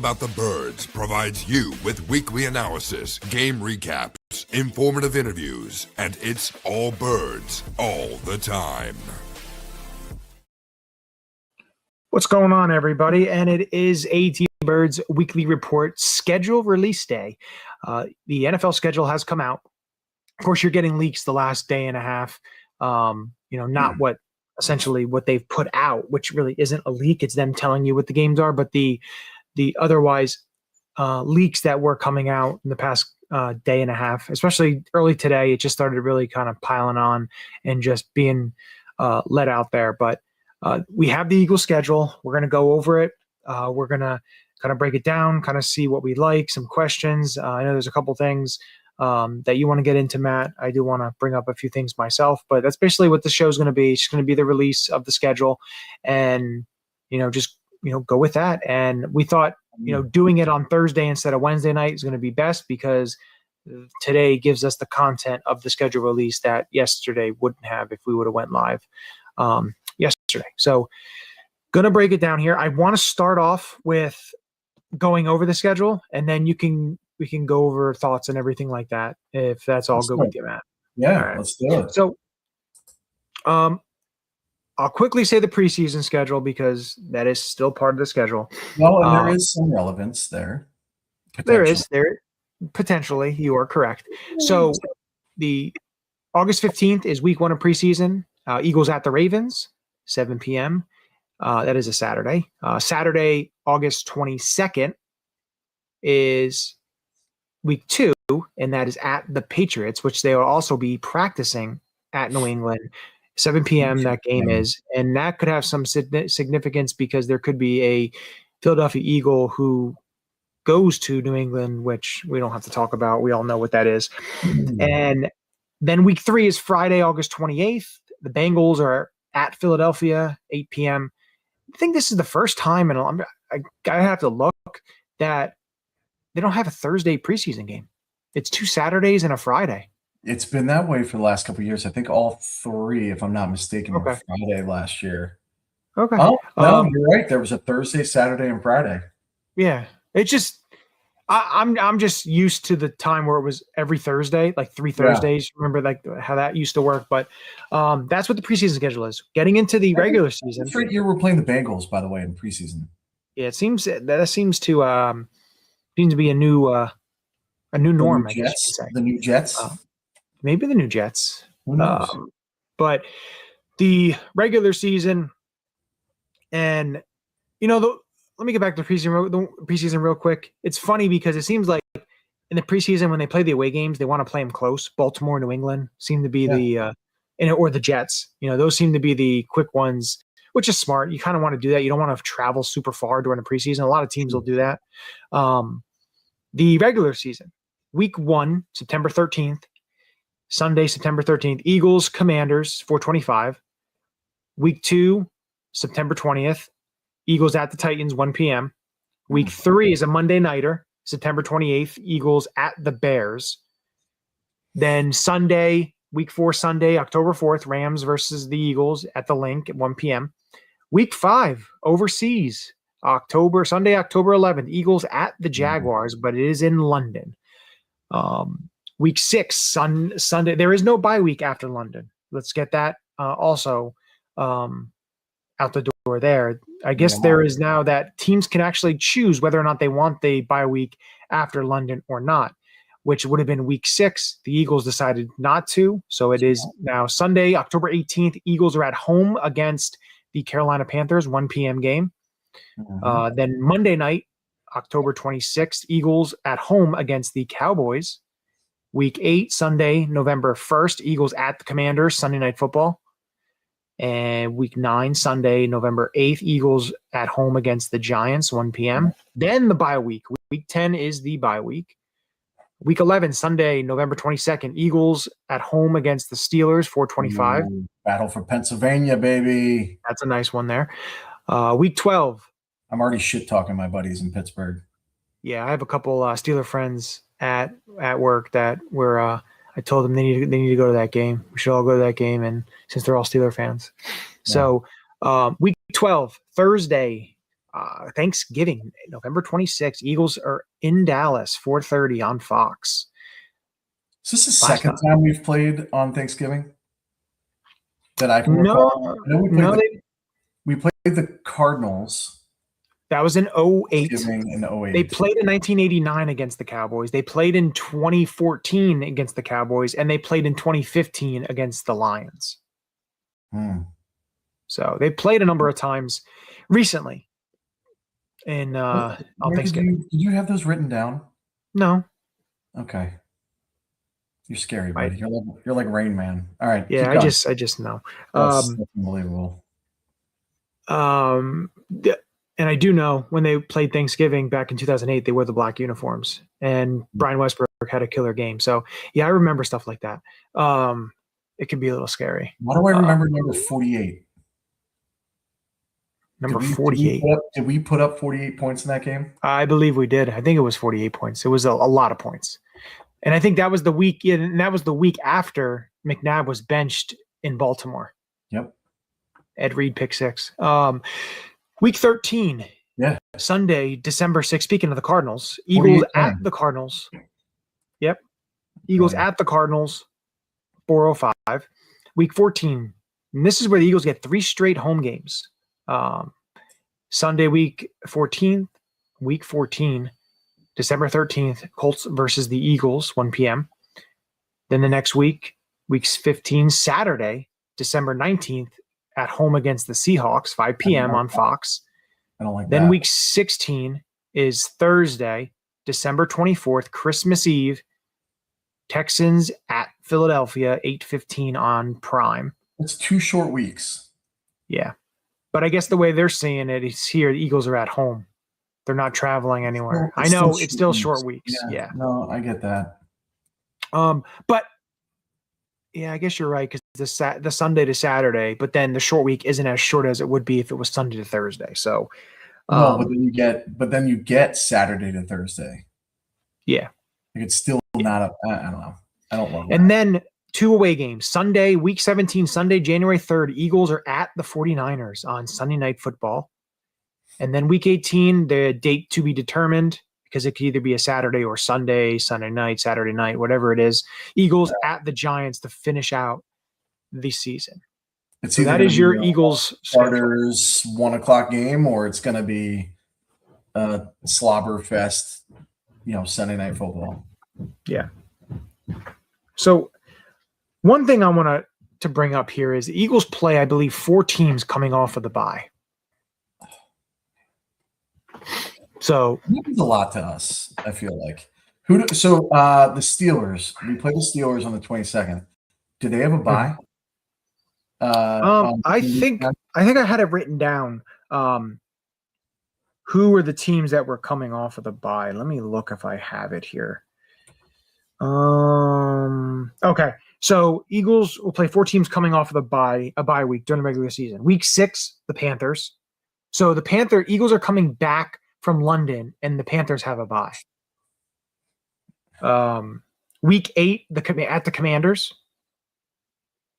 About the Birds provides you with weekly analysis, game recaps, informative interviews, and it's all birds all the time. What's going on, everybody? And it is AT Birds Weekly Report schedule release day. The NFL schedule has come out. Of course, you're getting leaks the last day and a half. Not what essentially what they've put out, which really isn't a leak. It's them telling you what the games are, but the otherwise leaks that were coming out in the past day and a half, especially early today, it just started really kind of piling on and just being let out there. But we have the Eagles schedule. We're going to go over it. We're going to kind of break it down, kind of see what we like, some questions. I know there's a couple things that you want to get into, Matt. I do want to bring up a few things myself, but that's basically what the show is going to be. It's going to be the release of the schedule and, just go with that. And we thought, doing it on Thursday instead of Wednesday night is going to be best because today gives us the content of the schedule release that yesterday wouldn't have if we would have went live yesterday. So going to break it down here. I want to start off with going over the schedule, and then we can go over thoughts and everything like that, if that's all good with you, Matt. Yeah, right. Let's do it. So I'll quickly say the preseason schedule because that is still part of the schedule. Well, and there is some relevance there. There potentially. You are correct. So the August 15th is week 1 of preseason. Eagles at the Ravens, 7 p.m. That is a Saturday. Saturday, August 22nd is week 2, and that is at the Patriots, which they will also be practicing at New England. 7 p.m. that game is, and that could have some significance because there could be a Philadelphia Eagle who goes to New England, which we don't have to talk about. We all know what that is. And then week 3 is Friday, August 28th. The Bengals are at Philadelphia, 8 p.m. I think this is the first time, and I have to look, that they don't have a Thursday preseason game. It's 2 Saturdays and a Friday. It's been that way for the last couple of years. I think all 3, if I'm not mistaken, were Friday last year. Okay. Oh, no, you're right. There was a Thursday, Saturday, and Friday. Yeah. It's just I'm just used to the time where it was every Thursday, like 3 Thursdays. Yeah. Remember how that used to work. But that's what the preseason schedule is. Getting into the regular season. That's right. You were playing the Bengals, by the way, in preseason. Yeah, it seems to be a new norm, I guess you could say. The new Jets. Maybe the new Jets. Who knows? But the regular season, and let me get back to the preseason real quick. It's funny because it seems like in the preseason when they play the away games, they want to play them close. Baltimore, New England seem to be or the Jets. Those seem to be the quick ones, which is smart. You kind of want to do that. You don't want to travel super far during the preseason. A lot of teams will do that. The regular season, week 1, September 13th. Sunday, September 13th, Eagles, Commanders, 4:25. Week 2, September 20th, Eagles at the Titans, 1 p.m. Week 3 is a Monday nighter, September 28th, Eagles at the Bears. Then Sunday, week 4 Sunday, October 4th, Rams versus the Eagles at the Link at 1 p.m. Week 5, overseas, Sunday, October 11th, Eagles at the Jaguars, but it is in London. Week 6, Sunday. There is no bye week after London. Let's get that also out the door there. I guess there is now that teams can actually choose whether or not they want the bye week after London or not, which would have been week 6. The Eagles decided not to. So it is now Sunday, October 18th. Eagles are at home against the Carolina Panthers, 1 p.m. game. Then Monday night, October 26th, Eagles at home against the Cowboys. Week 8, Sunday, November 1st, Eagles at the Commanders, Sunday Night Football. And week 9, Sunday, November 8th, Eagles at home against the Giants, 1 p.m. Then the bye week. Week 10 is the bye week. Week 11, Sunday, November 22nd, Eagles at home against the Steelers, 4:25. Battle for Pennsylvania, baby. That's a nice one there. Week 12. I'm already shit-talking my buddies in Pittsburgh. Yeah, I have a couple Steeler friends at work that were I told them they need to go to that game. We should all go to that game, and since they're all Steeler fans. So week 12, Thursday, Thanksgiving, November 26th. Eagles are in Dallas, 4:30 on Fox. Is this the second time we've played on Thanksgiving that I can recall? No, we played the Cardinals. That was in 08. In 08. They played in 1989 against the Cowboys. They played in 2014 against the Cowboys, and they played in 2015 against the Lions. So they played a number of times recently. And on Thanksgiving. Did you have those written down? No. Okay. You're scary, buddy. You're like Rain Man. All right. Yeah, I just know. That's unbelievable. And I do know when they played Thanksgiving back in 2008, they wore the black uniforms, and Brian Westbrook had a killer game. So yeah, I remember stuff like that. It can be a little scary. Why do I remember number 48? Number 48. Did we put up 48 points in that game? I believe we did. I think it was 48 points. It was a lot of points. And I think that was the week, and that was the week after McNabb was benched in Baltimore. Yep. Ed Reed pick 6. Week 13. Yeah. Sunday, December 6th. Speaking of the Cardinals, Eagles at the Cardinals. Yep. Eagles at the Cardinals, 4:05. Week 14. And this is where the Eagles get 3 straight home games. Sunday, week 14th, week 14, December 13th, Colts versus the Eagles, 1 p.m. Then the next week, week 15, Saturday, December 19th, at home against the Seahawks, 5 p.m. on Fox. I don't like that. Then week 16 is Thursday, December 24th, Christmas Eve, Texans at Philadelphia, 8:15 on Prime. It's 2 short weeks. Yeah. But I guess the way they're seeing it is here, the Eagles are at home. They're not traveling anywhere. I know it's still short weeks. Yeah. No, I get that. But yeah, I guess you're right, because the Sunday to Saturday, but then the short week isn't as short as it would be if it was Sunday to Thursday. So no, but then you get Saturday to Thursday. Yeah. Like it's still not I don't know. I don't love that. And then 2 away games. Sunday, week 17, Sunday, January 3rd, Eagles are at the 49ers on Sunday Night Football. And then week 18, the date to be determined, because it could either be a Saturday or Sunday night, Saturday night, whatever it is. Eagles at the Giants to finish out the season. So that is your Eagles starters 1 o'clock game, or it's going to be a slobber fest, Sunday Night Football. Yeah. So one thing I want to bring up here is the Eagles play, I believe, 4 teams coming off of the bye. So it means a lot to us, I feel like. The Steelers. We play the Steelers on the 22nd. Do they have a bye? I think I had it written down. Who were the teams that were coming off of the bye? Let me look if I have it here. Okay. So Eagles will play 4 teams coming off of a bye week during the regular season. Week 6, the Panthers. So the Eagles are coming back from London, and the Panthers have a bye. Week 8, at the Commanders.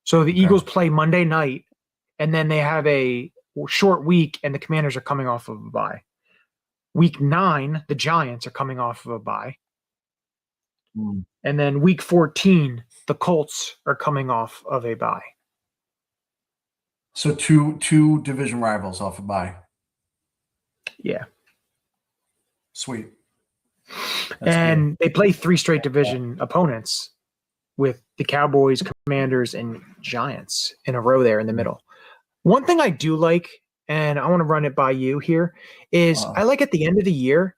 So the Eagles play Monday night, and then they have a short week, and the Commanders are coming off of a bye. Week 9, the Giants are coming off of a bye. And then week 14, the Colts are coming off of a bye. So two division rivals off a bye. Yeah. Sweet. And they play 3 straight division opponents with the Cowboys, Commanders, and Giants in a row there in the middle. One thing I do like, and I want to run it by you here, is I like at the end of the year,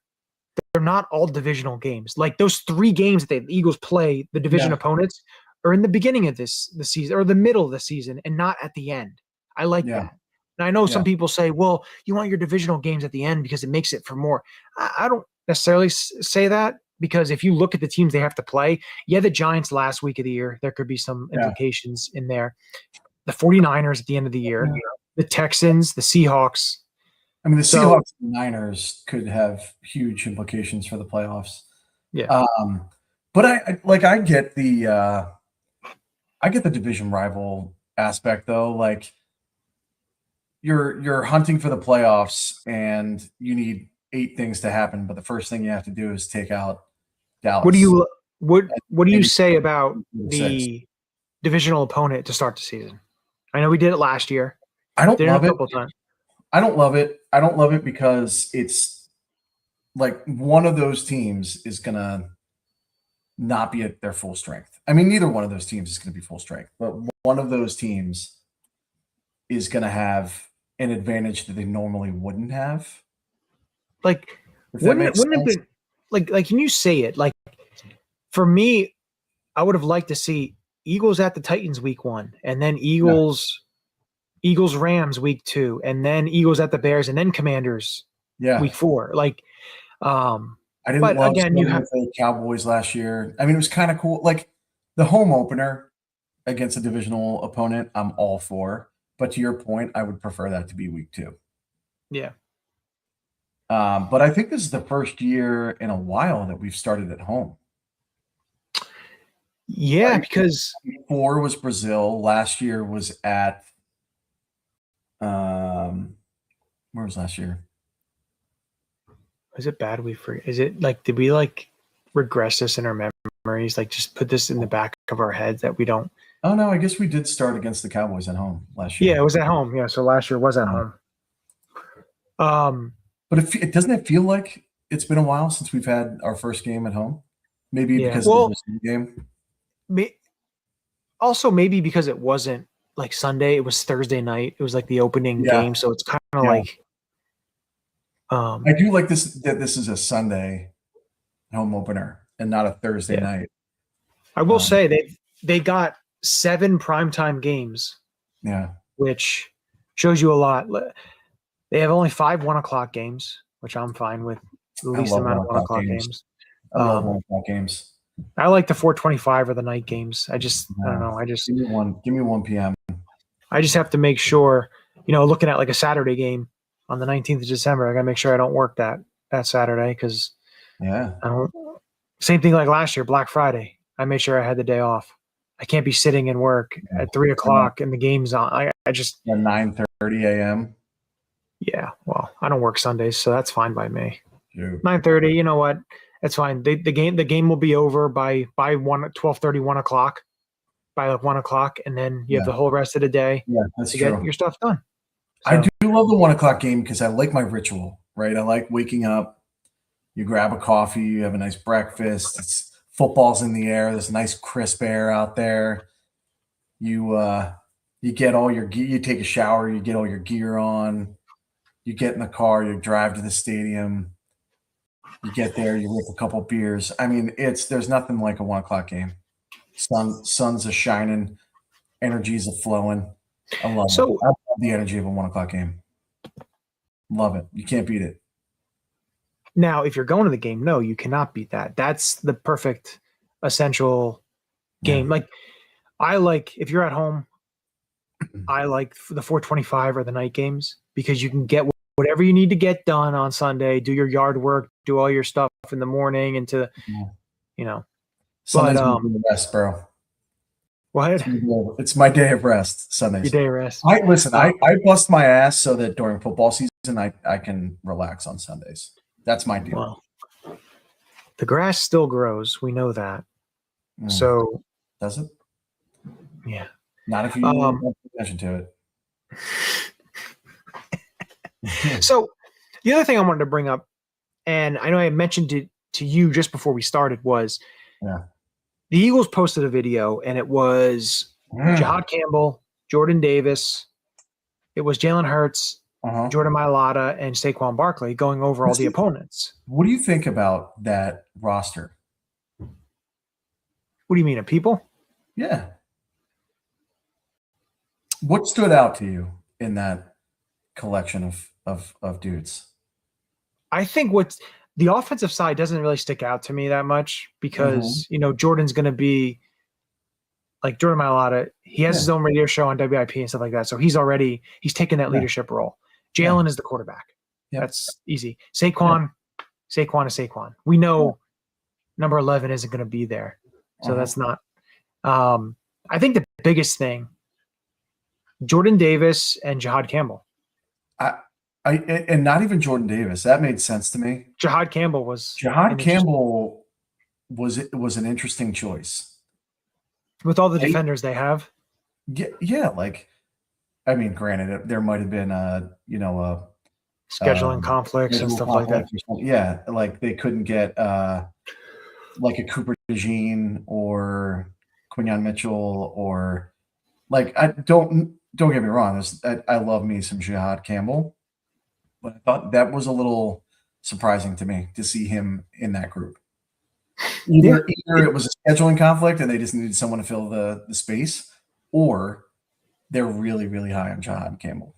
they're not all divisional games. Like those 3 games that the Eagles play, the division opponents, are in the beginning of the season or the middle of the season and not at the end. I like that. And I know some people say, well, you want your divisional games at the end because it makes it for more. I don't necessarily say that, because if you look at the teams they have to play, the Giants last week of the year, there could be some implications in there. The 49ers at the end of the year, the Texans, the Seahawks. I mean, the Seahawks and the Niners could have huge implications for the playoffs. Yeah. But I get the division rival aspect though. Like you're hunting for the playoffs, and you need 8 things to happen, but the first thing you have to do is take out Dallas. What do you Maybe say about 6. the divisional opponent to start the season? I know we did it last year. I don't Did it love a it. couple of times. I don't love it. I don't love it because it's like one of those teams is gonna not be at their full strength. I mean, neither one of those teams is gonna be full strength, but one of those teams is gonna have an advantage that they normally wouldn't have. Like, If that makes wouldn't sense. have been like can you say it? Like, for me, I would have liked to see Eagles at the Titans week 1, and then Eagles Rams week 2, and then Eagles at the Bears, and then Commanders Yeah. week 4. Like, I didn't but love again, starting you have with the Cowboys last year. I mean, it was kind of cool. Like the home opener against a divisional opponent, I'm all for. But to your point, I would prefer that to be week 2. yeah. But I think this is the first year in a while that we've started at home. Yeah, Right. because Before was Brazil. Last year was at where was last year? is it bad is it like did we like regress this in our memories? Like just put this in the back of our heads that we don't. Oh no, I guess we did start against the Cowboys at home last year. Yeah, it was at home. Yeah, so last year was at home. But it doesn't it feel like it's been a while since we've had our first game at home? Maybe Yeah, because well, of the game. Also maybe because it wasn't like Sunday, it was Thursday night. It was like the opening game, so it's kind of like. I do like this that this is a Sunday home opener and not a Thursday night. I will say they got 7 primetime games. Yeah, which shows you a lot. They have only 5 1:00 games, which I'm fine with. The least amount of 1:00 games. I love 1:00 games. I like the 4:25 or the night games. I don't know. Give me 1 p.m. I just have to make sure, looking at like a Saturday game on the 19th of December, I got to make sure I don't work that Saturday because I don't. Same thing like last year, Black Friday. I made sure I had the day off. I can't be sitting in work at 3:00 and the game's on. I just 9:30 a.m. Yeah, well, I don't work Sundays, so that's fine by me. Shoot. 9:30. You know what? That's fine. The game will be over by 12:30, 1:00, by like 1:00, and then you have the whole rest of the day to get your stuff done. So, I do love the 1:00 game because I like my ritual, right? I like waking up, you grab a coffee, you have a nice breakfast. It's football's in the air. There's nice crisp air out there. You get all your gear. You take a shower. You get all your gear on. You get in the car. You drive to the stadium. You get there. You rip a couple beers. I mean, there's nothing like a 1:00 game. Sun's a shining, energies a flowing. I love it. I love the energy of a 1:00 game. Love it. You can't beat it. Now, if you're going to the game, no, you cannot beat that. That's the perfect essential game. Like if you're at home, I like the 4:25 or the night games because you can get whatever you need to get done on Sunday, do your yard work, do all your stuff in the morning into, Sunday's my day of rest, bro. What? It's my day of rest, Sundays. Your day of rest. I bust my ass so that during football season I can relax on Sundays. That's my deal. Well, the grass still grows. We know that. So does it? Yeah. Not if you don't pay attention to it. So the other thing I wanted to bring up, and I know I mentioned it to you just before we started, was the Eagles posted a video, and it was Jahad Campbell, Jordan Davis, it was Jalen Hurts, Jordan Mailata, and Saquon Barkley going over all the opponents. What do you think about that roster? What do you mean, of people? Yeah. What stood out to you in that collection of dudes? I think the offensive side doesn't really stick out to me that much because, Jordan's going to be like Jordan Mailata. He has his own radio show on WIP and stuff like that. So he's taken that leadership role. Jalen is the quarterback. Yep. That's easy. Saquon is Saquon. We know number 11 isn't going to be there. So that's not I think the biggest thing, Jordan Davis and Jahad Campbell. I, and not even Jordan Davis. That made sense to me. Jahad Campbell was Jahad Campbell was an interesting choice with all the defenders they have. Yeah, like I mean, granted, there might have been a scheduling conflicts and stuff like that. Yeah, like they couldn't get like a Cooper DeJean or Quinyon Mitchell or like I don't get me wrong. I love me some Jihad Campbell, but I thought that was a little surprising to me to see him in that group. Either it was a scheduling conflict and they just needed someone to fill the space, or they're really, really high on Jihad Campbell.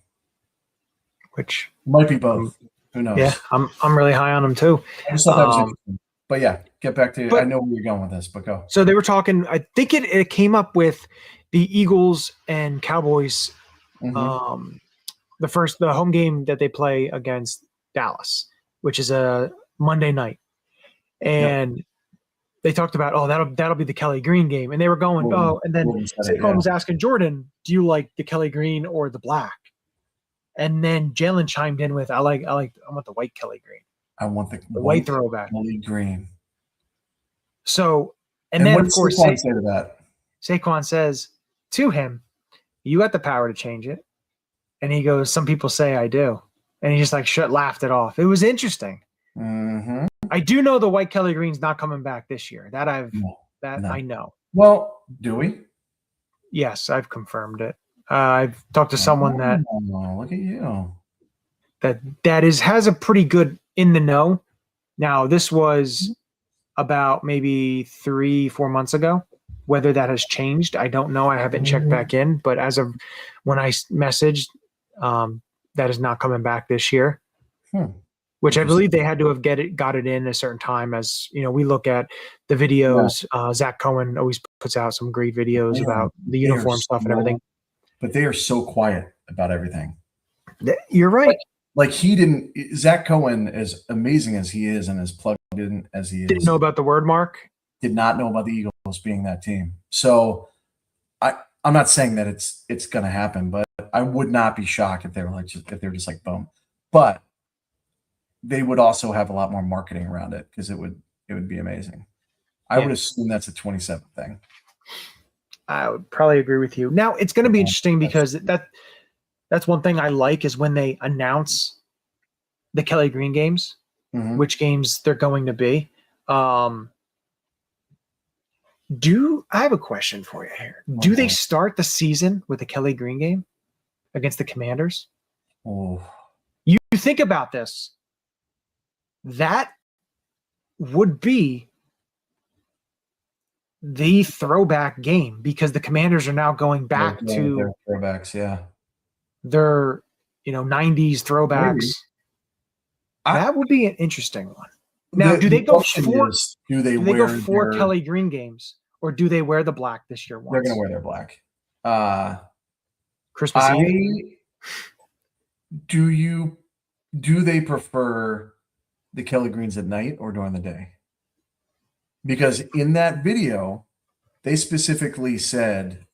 Which might be both. Who knows? Yeah, I'm really high on him too. I just thought that was interesting. But yeah, get back to I know where you're going with this, but go. So they were talking, I think it came up with the Eagles and Cowboys, the home game that they play against Dallas, which is a Monday night. And they talked about, that'll be the Kelly Green game. And they were going, and then Saquon was asking Jordan, do you like the Kelly Green or the black? And then Jalen chimed in with, I want the white Kelly Green. I want the white throwback. Kelly Green. So, and then of course, Saquon say to that? Saquon says to him, you got the power to change it. And he goes, some people say I do. And he just laughed it off. It was interesting. Mm-hmm. I do know the white Kelly Green's not coming back this year. I know. Well, do we? Yes, I've confirmed it. I've talked to someone that look at you. That has a pretty good in the know. Now, this was about maybe 3-4 months ago. Whether that has changed, I don't know. I haven't checked back in, but as of when I messaged, that is not coming back this year. Which I believe they had to have got it in a certain time. As you know, we look at the videos. Zach Cohen always puts out some great videos about the uniform stuff and everything. But they are so quiet about everything. You're right. Like he didn't. Zach Cohen, as amazing as he is and as plugged in as he is, didn't know about the word mark. Did not know about the Eagles being that team. So I'm not saying that it's going to happen, but I would not be shocked if they were just like boom. But they would also have a lot more marketing around it because it would be amazing. I would assume that's a 27th thing. I would probably agree with you. Now it's going to be interesting because that's one thing I like is when they announce the Kelly Green games, which games they're going to be. I have a question for you here. Do they start the season with the Kelly Green game against the Commanders? Oh, you think about this. That would be the throwback game because the Commanders are now going back to their throwbacks. Yeah. Their 90s throwbacks. That would be an interesting one. Now, do they go four Kelly Green games or do they wear the black this year? They're going to wear their black. Christmas Eve. Do they prefer the Kelly Greens at night or during the day? Because in that video, they specifically said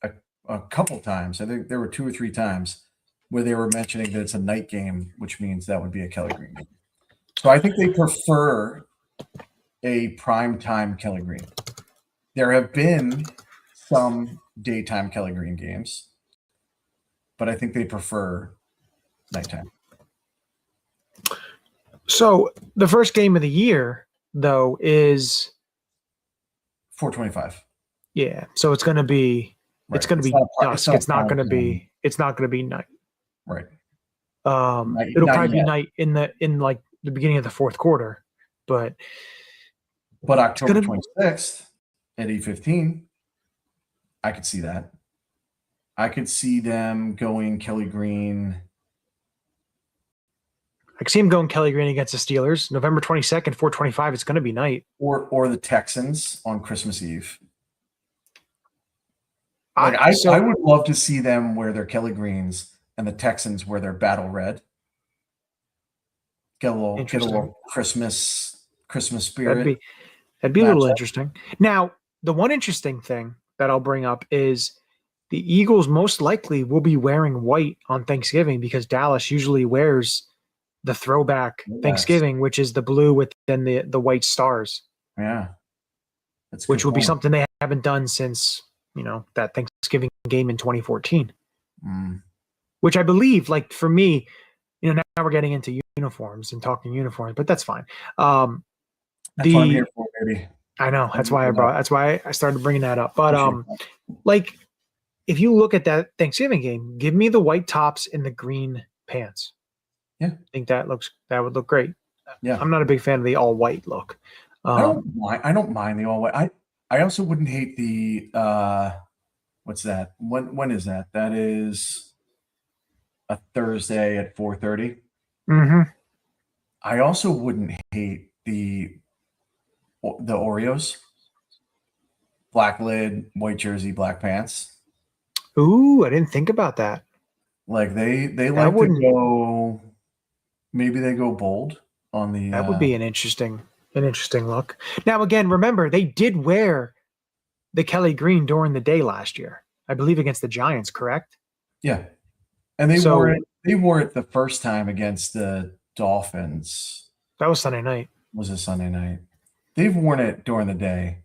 a couple times, I think there were 2 or 3 times where they were mentioning that it's a night game, which means that would be a Kelly Green game. So I think they prefer a primetime Kelly Green. There have been some daytime Kelly Green games, but I think they prefer nighttime. So the first game of the year, though, is 4:25. Yeah, so it's going to be dusk. It's not going to be night. Right. It'll probably be night in the beginning of the fourth quarter, but October 26th at 8:15, I could see that. I could see them going Kelly Green. I can see him going Kelly Green against the Steelers. November 22nd, 4:25. It's going to be night. Or the Texans on Christmas Eve. I would love to see them wear their Kelly Greens and the Texans wear their battle red. Get a little Christmas spirit. That'd be a little interesting. Now, the one interesting thing that I'll bring up is the Eagles most likely will be wearing white on Thanksgiving because Dallas usually wears the throwback Yes. Thanksgiving, which is the blue with then the white stars. Yeah. That's a which good will be point. something they haven't done since, that Thanksgiving game in 2014, which I believe, like for me, now we're getting into uniforms and talking uniforms, but that's fine. That's what I'm here for, baby. I know that's why I started bringing that up. But like if you look at that Thanksgiving game, give me the white tops and the green pants. Yeah. I think that would look great. Yeah. I'm not a big fan of the all white look. I don't mind the all white. I also wouldn't hate the what's that? When is that? That is a Thursday at 4:30. Mm-hmm. I also wouldn't hate the Oreos. Black lid, white jersey, black pants. Ooh, I didn't think about that. Like they like to go. Maybe they go bold on the. That would be an interesting look. Now, again, remember they did wear the Kelly green during the day last year, I believe, against the Giants. Correct? Yeah, and they wore it. They wore it the first time against the Dolphins. That was Sunday night. Was it Sunday night? They've worn it during the day.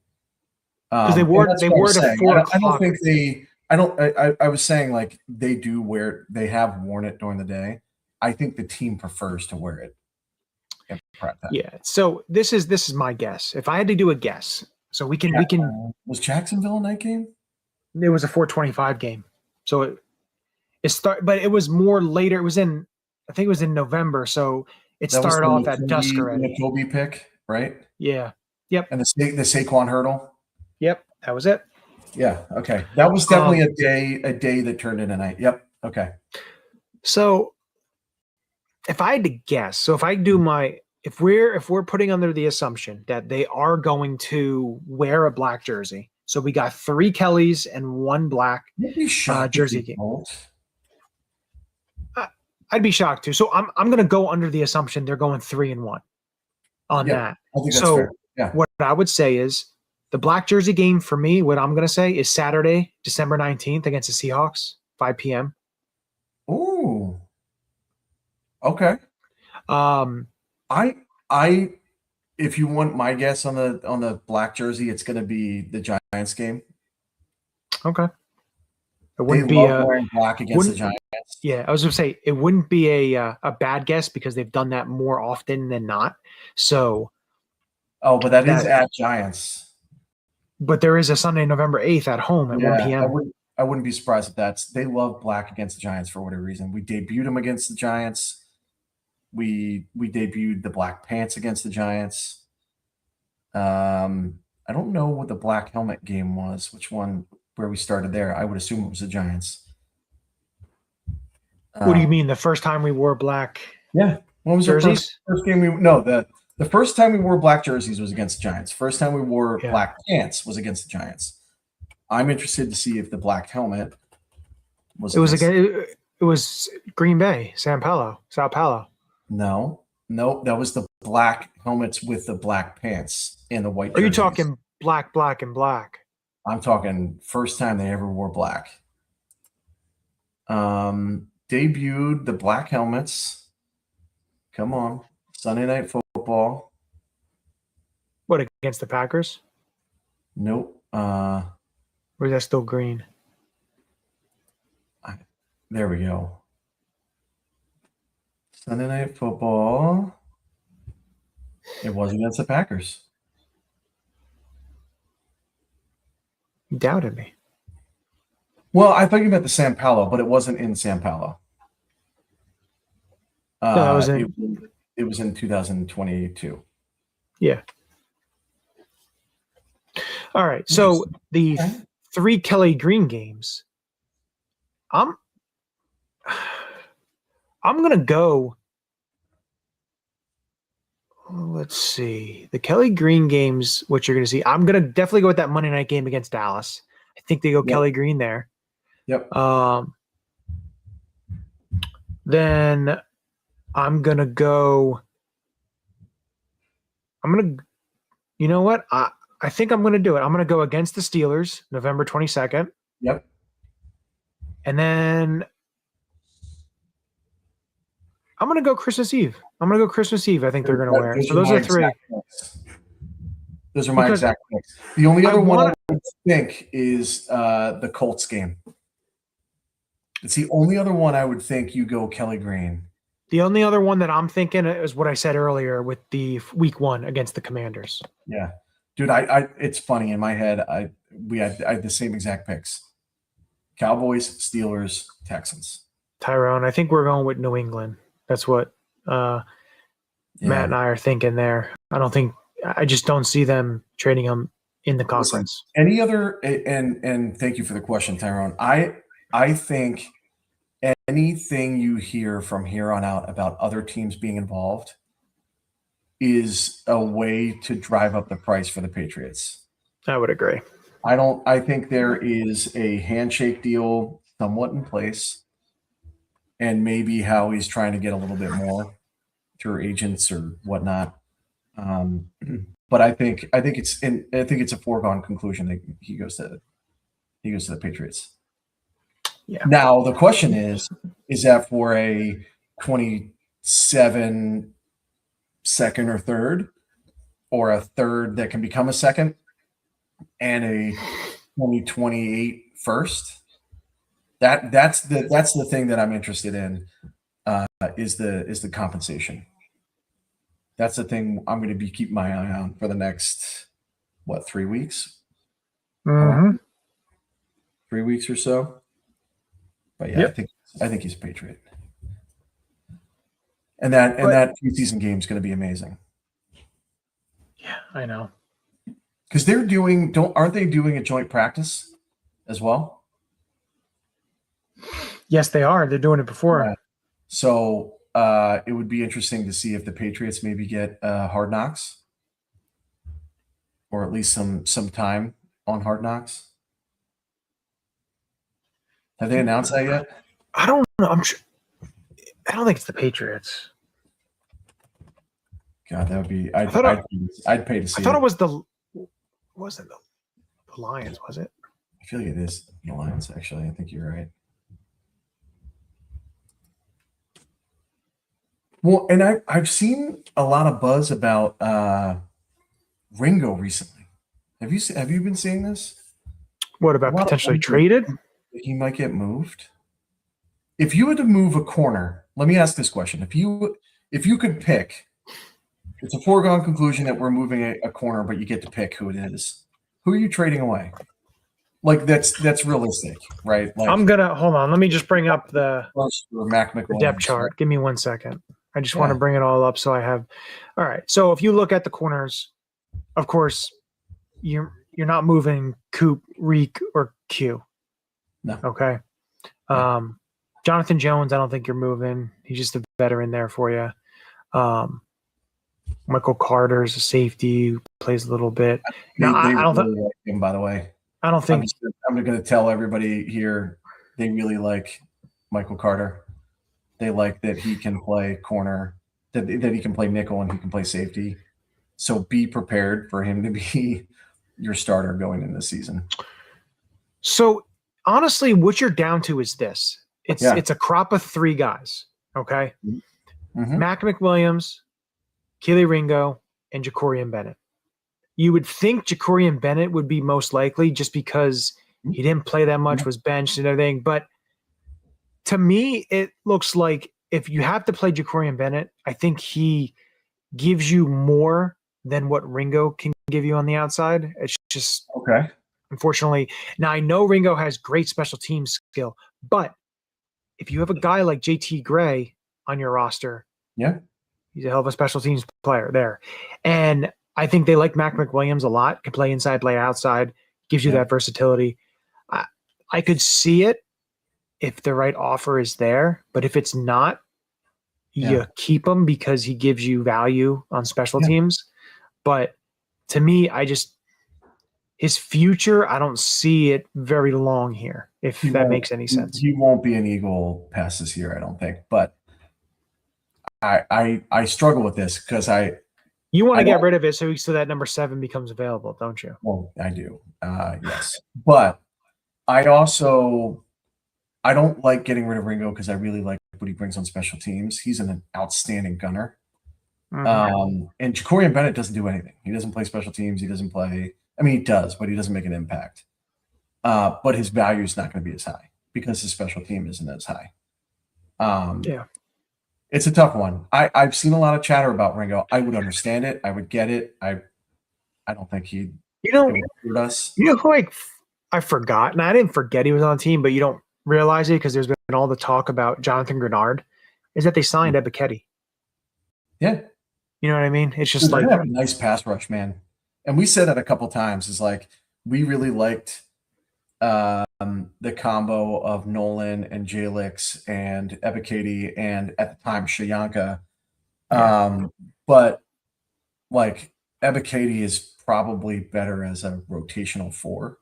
Because they wore it at 4 o'clock. I don't think they. I don't. I was saying like they do wear it. They have worn it during the day. I think the team prefers to wear it. Yeah. So this is my guess. If I had to do a guess, so we can was Jacksonville a night game? It was a 4:25 game. So but it was more later. It was I think it was in November. So it started off at dusk already. The Kobe pick, right? Yeah. Yep. And the Saquon hurdle. Yep. That was it. Yeah. Okay. That was definitely a day that turned into night. Yep. Okay. So if I had to guess, so if I do if we're putting under the assumption that they are going to wear a black jersey, so we got 3 Kellys and 1 black jersey game. I'd be shocked too. So I'm going to go under the assumption they're going 3-1 on that. I think that's fair. Yeah. What I would say is the black jersey game for me, what I'm going to say is Saturday, December 19th against the Seahawks, 5 p.m. Ooh. Okay. If you want my guess on the black jersey, it's going to be the Giants game. Okay. It wouldn't be wearing black against the Giants. Yeah, I was going to say it wouldn't be a bad guess because they've done that more often than not. So. Oh, but that is at Giants. But there is a Sunday, November 8th at home at 1 p.m. I wouldn't be surprised if they love black against the Giants for whatever reason. We debuted them against the Giants. We debuted the black pants against the Giants. I don't know what the black helmet game was. Which one? Where we started there? I would assume it was the Giants. What do you mean? The first time we wore black? Yeah. What was jerseys? The first game the first time we wore black jerseys was against the Giants. First time we wore black pants was against the Giants. I'm interested to see if the black helmet was. It was Green Bay, Sao Paulo. No, that was the black helmets with the black pants and the white. Are you talking black, and black? I'm talking first time they ever wore black. Debuted the black helmets. Come on, Sunday Night Football. What, against the Packers? Nope. Or is that still green? There we go. Sunday Night Football. It was against the Packers. You doubted me. Well, I thought you meant the Sao Paulo, but it wasn't in Sao Paulo. No, it was in 2022. Yeah. All right. So the 3 Kelly Green games. I'm gonna go. Let's see. The Kelly Green games, what you're gonna see. I'm gonna definitely go with that Monday night game against Dallas. I think they go Kelly Green there. Yep. Then I'm gonna go. You know what? I think I'm gonna do it. I'm gonna go against the Steelers, November 22nd. Yep. And then I'm going to go Christmas Eve. I think they're going to wear. So those are three. Those are my Because exact picks. The only other one wanna- I would think is the Colts game. It's the only other one I would think you go Kelly Green. The only other one that I'm thinking is what I said earlier with the week 1 against the Commanders. Yeah. Dude, I it's funny in my head. I had the same exact picks. Cowboys, Steelers, Texans. Tyrone, I think we're going with New England. That's what Matt and I are thinking there. I just don't see them trading him in the conference. Listen, any other and thank you for the question, Tyrone. I think anything you hear from here on out about other teams being involved is a way to drive up the price for the Patriots. I would agree. I think there is a handshake deal somewhat in place, and maybe Howie's trying to get a little bit more through agents or whatnot. But I think it's a foregone conclusion that he goes to the Patriots. Yeah. Now the question is that for a 27 second or third, or a third that can become a second, and a 2028 first? That's the thing that I'm interested in. Is the compensation. That's the thing I'm going to be keeping my eye on for the next 3 weeks? Mm-hmm. 3 weeks or so. But yeah, Yep. I think he's a Patriot. And that preseason game is going to be amazing. Yeah, I know. Because aren't they doing a joint practice as well? Yes, they are. They're doing it before. Yeah. So it would be interesting to see if the Patriots maybe get Hard Knocks, or at least some time on Hard Knocks. Have they announced that yet? I don't know. I don't think it's the Patriots. God, that would be. I'd pay to see. I thought it was wasn't the Lions, was it? I feel like it is the Lions. Actually, I think you're right. Well, and I've seen a lot of buzz about Ringo recently. Have you been seeing this? What about potentially traded? He might get moved. If you had to move a corner, let me ask this question: If you could pick, it's a foregone conclusion that we're moving a corner, but you get to pick who it is. Who are you trading away? Like that's realistic, right? Like, I'm gonna hold on. Let me just bring up the Mac McWilliams, depth chart. right? Give me 1 second. I just want to bring it all up so I have. All right. So if you look at the corners, of course, you're not moving Coop, Reek, or Q. No. Okay. Jonathan Jones, I don't think you're moving. He's just a veteran there for you. Michael Carter's a safety, plays a little bit. Now, I don't think like him, by the way. I don't think I'm going to tell everybody here they really like Michael Carter. They like that he can play corner, that he can play nickel, and he can play safety. So be prepared for him to be your starter going into the season. So honestly, what you're down to is this. It's a crop of 3 guys. Okay. Mm-hmm. Mac McWilliams, Keely Ringo, and Jacorian Bennett. You would think Jacorian Bennett would be most likely just because he didn't play that much, was benched and everything. But to me, it looks like if you have to play Jacorian Bennett, I think he gives you more than what Ringo can give you on the outside. It's just okay. Unfortunately, now I know Ringo has great special teams skill, but if you have a guy like JT Gray on your roster, he's a hell of a special teams player there. And I think they like Mac McWilliams a lot. Can play inside, play outside, gives you that versatility. I could see it if the right offer is there, but if it's not, you keep him because he gives you value on special teams. But to me, his future, I don't see it very long here, if that makes any sense. He won't be an Eagle past this year, I don't think. But I struggle with this because you want to get rid of it so that number 7 becomes available, don't you? Well, I do. Yes. But I also I don't like getting rid of Ringo because I really like what he brings on special teams. He's an outstanding gunner. And Jacorian Bennett doesn't do anything. He doesn't play special teams. He doesn't play. I mean, he does, but he doesn't make an impact. But his value is not going to be as high because his special team isn't as high. Yeah. It's a tough one. I've seen a lot of chatter about Ringo. I would understand it. I would get it. I don't think he'd hurt us. You know who I forgot, and I didn't forget he was on the team, but you don't realize it because there's been all the talk about Jonathan Grenard, is that they signed Ebiketie. Yeah. You know what I mean? It's just They have a nice pass rush, man. And we said that a couple times. Is like we really liked the combo of Nolan and Jalix and Ebiketie and at the time Shayanka. But like Ebiketie is probably better as a rotational 4.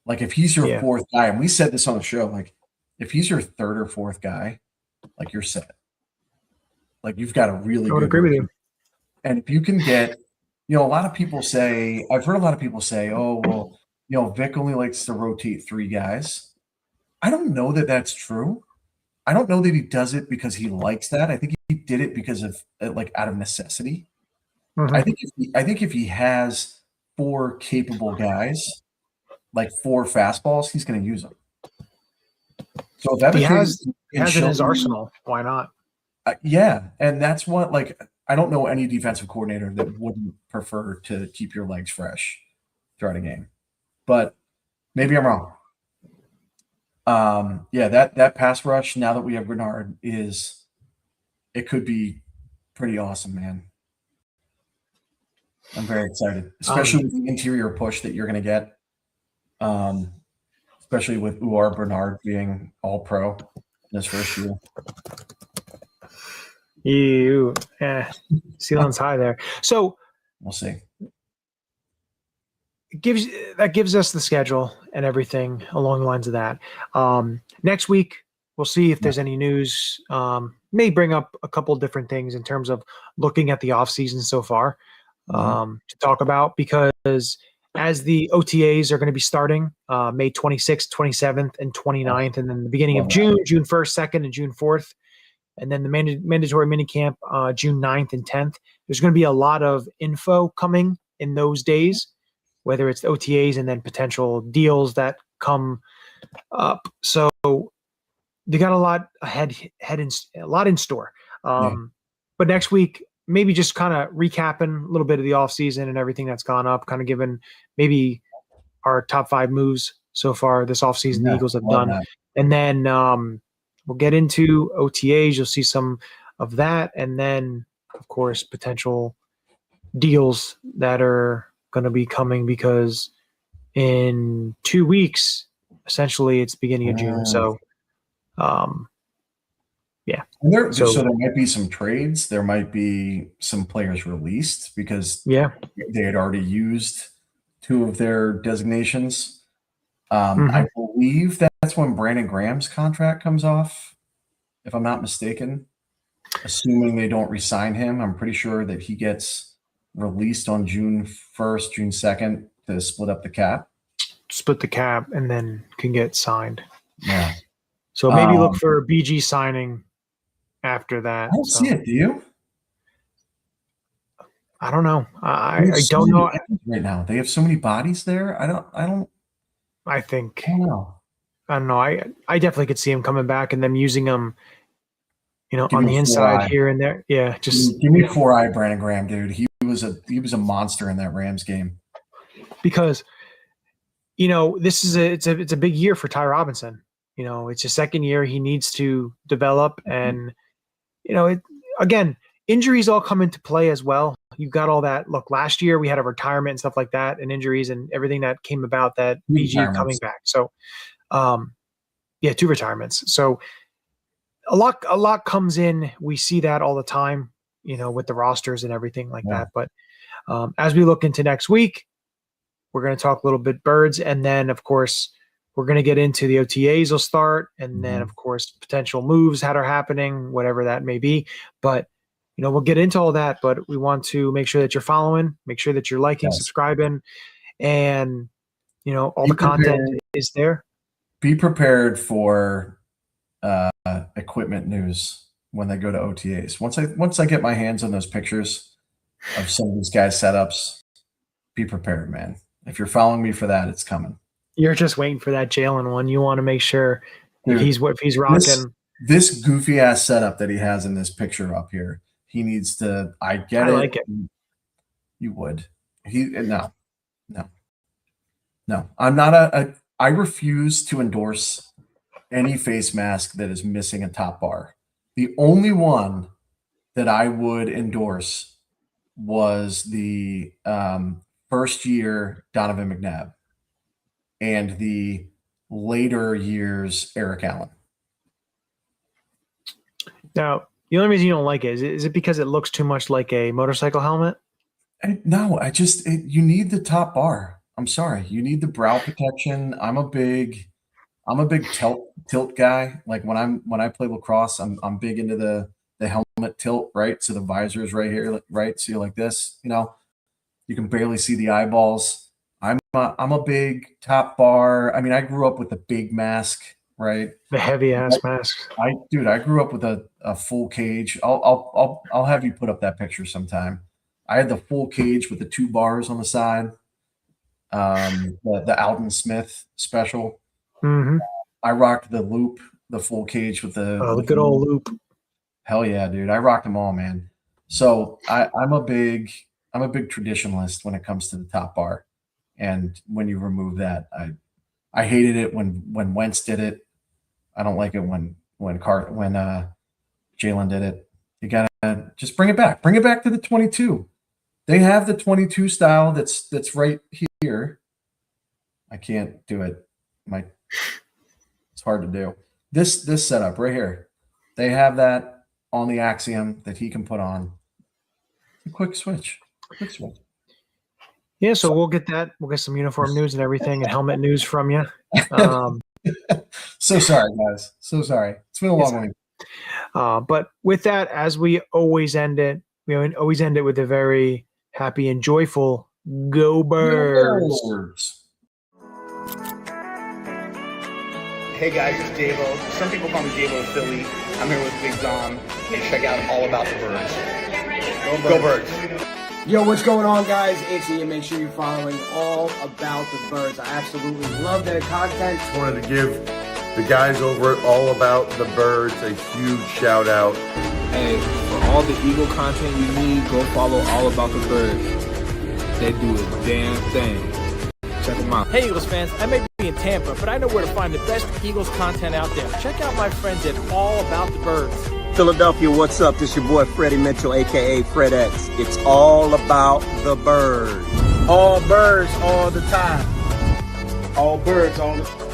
Like if he's your fourth guy, and we said this on the show, like if he's your third or fourth guy, like you're set. Like you've got a really good agree with you. And if you can get, a lot of people say, I've heard a lot of people say, oh, well, Vic only likes to rotate 3 guys. I don't know that that's true. I don't know that he does it because he likes that. I think he did it because of out of necessity. I think if he has 4 capable guys, like 4 fastballs, he's going to use them. So if he has in his arsenal, why not? Yeah, and that's what I don't know any defensive coordinator that wouldn't prefer to keep your legs fresh throughout a game, but maybe I'm wrong. That pass rush now that we have Grenard it could be pretty awesome, man. I'm very excited, especially with the interior push that you're going to get. Especially with Uar Bernard being all pro in his first year. Ceiling's high there. So we'll see. That gives us the schedule and everything along the lines of that. Next week, we'll see if there's any news. May bring up a couple different things in terms of looking at the offseason so far to talk about, because as the OTAs are going to be starting May 26th, 27th, and 29th, and then the beginning of June 1st, 2nd, and June 4th, and then the mandatory minicamp June 9th and 10th. There's going to be a lot of info coming in those days, whether it's the OTAs and then potential deals that come up. So they got a lot a lot in store. But next week, maybe just kind of recapping a little bit of the offseason and everything that's gone up, kind of giving maybe our top 5 moves so far this offseason the Eagles have done. And then we'll get into OTAs. You'll see some of that. And then, of course, potential deals that are going to be coming, because in 2 weeks, essentially, it's beginning of June. So, And so there might be some trades. There might be some players released because they had already used 2 of their designations. I believe that's when Brandon Graham's contract comes off, if I'm not mistaken. Assuming they don't re-sign him, I'm pretty sure that he gets released on June 1st, June 2nd to split up the cap. Split the cap and then can get signed. Yeah. So maybe look for BG signing after that. I don't see it. Do you? I don't know. I don't know right now. They have so many bodies there. I don't know. I don't know. I definitely could see him coming back and them using him, on the inside here and there. Yeah, just give me 4-eye Brandon Graham, dude. He was a monster in that Rams game. Because this is it's a big year for Ty Robinson. It's his second year. He needs to develop, and again, injuries all come into play as well. You've got all that. Look, last year we had a retirement and stuff like that, and injuries and everything that came about that BG coming back. So, 2 retirements. So a lot comes in. We see that all the time, with the rosters and everything like that. But as we look into next week, we're going to talk a little bit birds, and then of course we're going to get into the OTAs will start, and then of course potential moves that are happening, whatever that may be. But we'll get into all that, but we want to make sure that you're following, make sure that you're liking, subscribing, and all the content is there. Be prepared for equipment news when they go to OTAs. Once I get my hands on those pictures of some of these guys' setups, be prepared, man. If you're following me for that, it's coming. You're just waiting for that Jalen one. You want to make sure Dude, if he's rocking this goofy ass setup that he has in this picture up here. He needs to. I get it. like it. You would. No. I'm not I refuse to endorse any face mask that is missing a top bar. The only one that I would endorse was the first year Donovan McNabb and the later years Eric Allen. Now, the only reason you don't like it is it because it looks too much like a motorcycle helmet? No, you need the top bar. I'm sorry, you need the brow protection. I'm a big tilt guy. Like when I play lacrosse, I'm big into the helmet tilt, right? So the visor is right here, right? So you're like this, you can barely see the eyeballs. I'm a big top bar. I mean, I grew up with a big mask, right? The heavy ass mask. I grew up with a full cage. I'll have you put up that picture sometime. I had the full cage with the 2 bars on the side. The Alden Smith special. Mm-hmm. I rocked the loop, the full cage with the good old loop. Hell yeah, dude! I rocked them all, man. So I'm a big traditionalist when it comes to the top bar, and when you remove that, I hated it when Wentz did it. I don't like it when Jalen did it. You gotta just bring it back. Bring it back to the 22. They have the 22 style that's right here. I can't do it. It's hard to do. This setup right here. They have that on the Axiom that he can put on. A quick switch. Yeah, so we'll get that. We'll get some uniform news and everything and helmet news from you. So sorry, guys. So sorry. It's been a long week. But with that, as we always end it, with a very happy and joyful Go Birds. Hey guys, it's J-Lo. Some people call me J-Lo Philly. I'm here with Big Dom, and check out All About the Birds. Go Birds. Yo, what's going on, guys? It's Ian. Make sure you're following All About the Birds. I absolutely love their content. Just wanted to give the guys over at All About the Birds a huge shout out. Hey, for all the Eagle content you need, go follow All About the Birds. They do a damn thing. Check them out. Hey Eagles fans, I may be in Tampa, but I know where to find the best Eagles content out there. Check out my friends at All About the Birds. Philadelphia, what's up? This your boy Freddie Mitchell, a.k.a. Fred X. It's all about the birds. All birds all the time. All birds all the time.